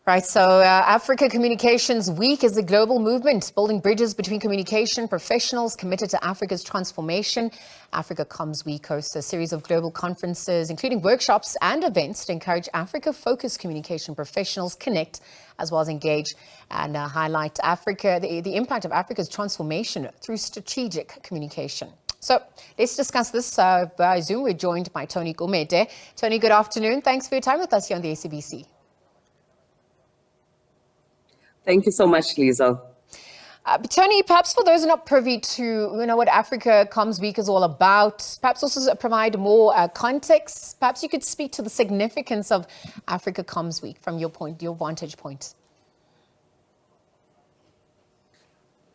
Right, so Africa Communications Week is a global movement building bridges between communication professionals committed to Africa's transformation. AfricaCommsWeek hosts a series of global conferences, including workshops and events to encourage Africa-focused communication professionals connect as well as engage and highlight the impact of Africa's transformation through strategic communication. So let's discuss this by Zoom. We're joined by Toni Gumede. Toni, good afternoon. Thanks for your time with us here on the SABC. Thank you so much, Lisa. Toni, perhaps for those who are not privy to what AfricaCommsWeek is all about, perhaps also provide more context. Perhaps you could speak to the significance of AfricaCommsWeek from your vantage point.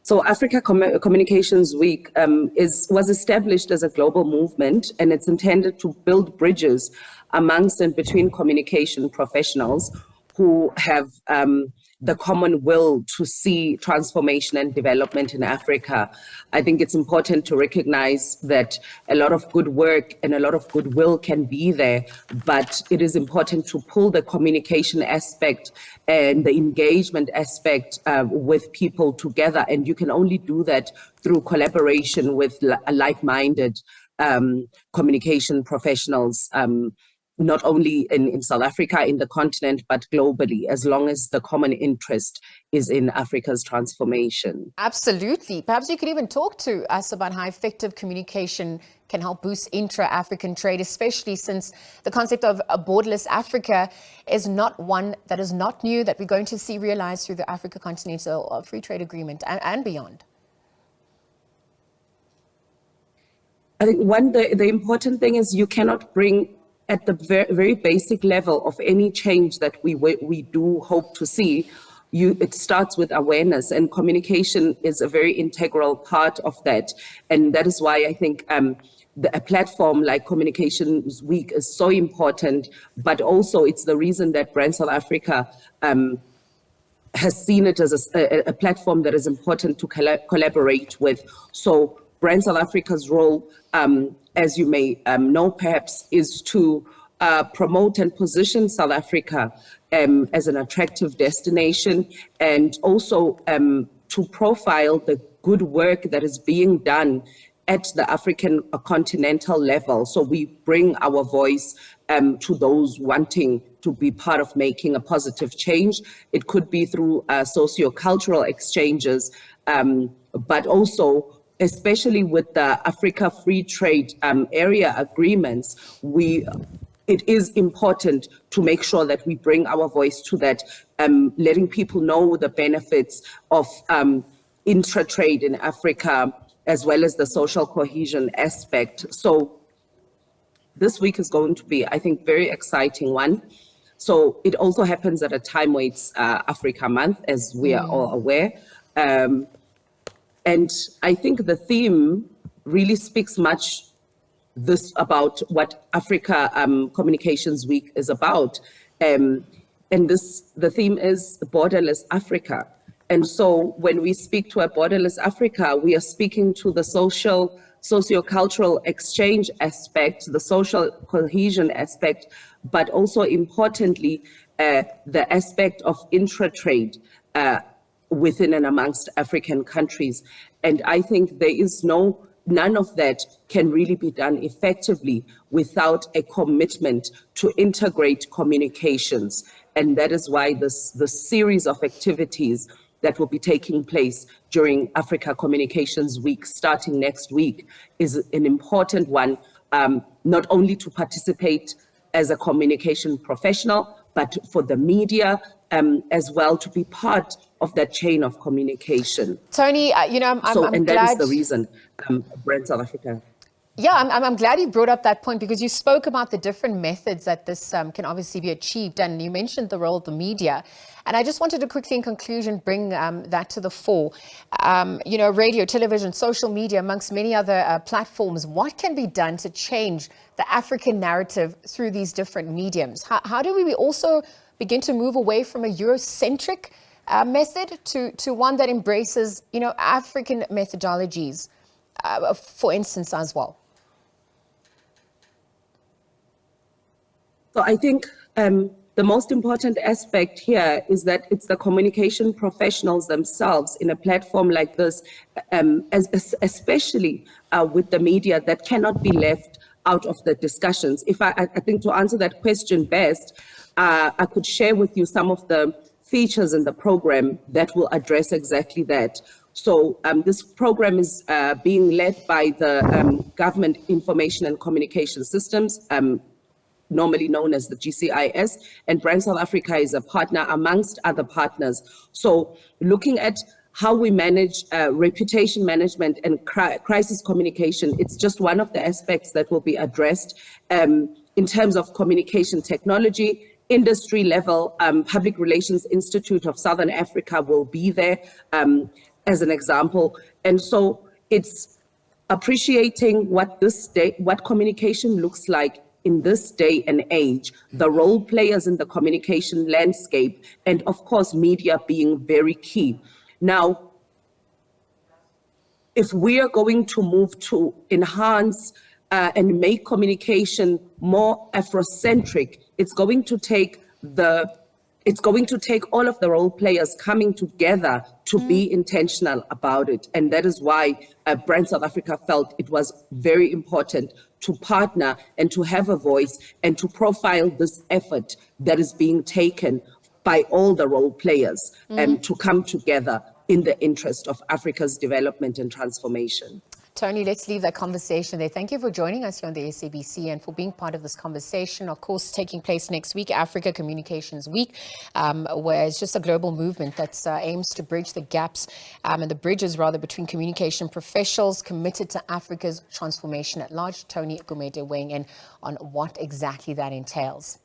So Africa Communications Week was established as a global movement, and it's intended to build bridges amongst and between communication professionals who have the common will to see transformation and development in Africa. I think it's important to recognize that a lot of good work and a lot of goodwill can be there, but it is important to pull the communication aspect and the engagement aspect with people together. And you can only do that through collaboration with like-minded communication professionals, not only in South Africa, in the continent, but globally, as long as the common interest is in Africa's transformation. Absolutely. Perhaps you could even talk to us about how effective communication can help boost intra-African trade, especially since the concept of a borderless Africa is not one that is not new, that we're going to see realized through the Africa Continental Free Trade Agreement and beyond. I think the important thing is you cannot bring at the very basic level of any change that we do hope to see, it starts with awareness, and communication is a very integral part of that. And that is why I think a platform like Communications Week is so important, but also it's the reason that Brand South Africa has seen it as a platform that is important to collaborate with. So Brand South Africa's role, as you may know perhaps, is to promote and position South Africa as an attractive destination, and also to profile the good work that is being done at the African continental level. So we bring our voice to those wanting to be part of making a positive change. It could be through socio-cultural exchanges, but also especially with the Africa Free Trade Area agreements, it is important to make sure that we bring our voice to that, letting people know the benefits of intra-trade in Africa, as well as the social cohesion aspect. So this week is going to be, I think, very exciting one. So it also happens at a time where it's Africa Month, as we are all aware. And I think the theme really speaks much about what Africa Communications Week is about. And the theme is borderless Africa. And so when we speak to a borderless Africa, we are speaking to the socio-cultural exchange aspect, the social cohesion aspect, but also importantly, the aspect of intra-trade within and amongst African countries. And I think there is none of that can really be done effectively without a commitment to integrate communications. And that is why the series of activities that will be taking place during Africa Communications Week, starting next week, is an important one, not only to participate as a communication professional, but for the media as well, to be part of that chain of communication. Toni, I'm and glad. That is the reason Brand South Africa. Yeah, I'm glad you brought up that point, because you spoke about the different methods that this can obviously be achieved, and you mentioned the role of the media. And I just wanted to quickly, in conclusion, bring that to the fore. Radio, television, social media, amongst many other platforms. What can be done to change the African narrative through these different mediums? How do we also begin to move away from a Eurocentric method to one that embraces, African methodologies, for instance, as well? So I think the most important aspect here is that it's the communication professionals themselves in a platform like this, especially with the media, that cannot be left out of the discussions. I think to answer that question best, I could share with you some of the features in the program that will address exactly that. So this program is being led by the Government Information and Communication Systems, normally known as the GCIS, and Brand South Africa is a partner amongst other partners. So looking at how we manage reputation management and crisis communication, it's just one of the aspects that will be addressed in terms of communication technology. Industry level, Public Relations Institute of Southern Africa will be there as an example. And so it's appreciating what communication looks like in this day and age, the role players in the communication landscape, and of course, media being very key. Now, if we are going to move to enhance and make communication more Afrocentric, it's going to take all of the role players coming together to be intentional about it. And that is why Brand South Africa felt it was very important to partner and to have a voice and to profile this effort that is being taken by all the role players to come together in the interest of Africa's development and transformation. Toni, let's leave that conversation there. Thank you for joining us here on the SABC and for being part of this conversation. Of course, taking place next week, Africa Communications Week, where it's just a global movement that aims to bridge the gaps and the bridges, rather, between communication professionals committed to Africa's transformation at large. Toni Gumede weighing in on what exactly that entails.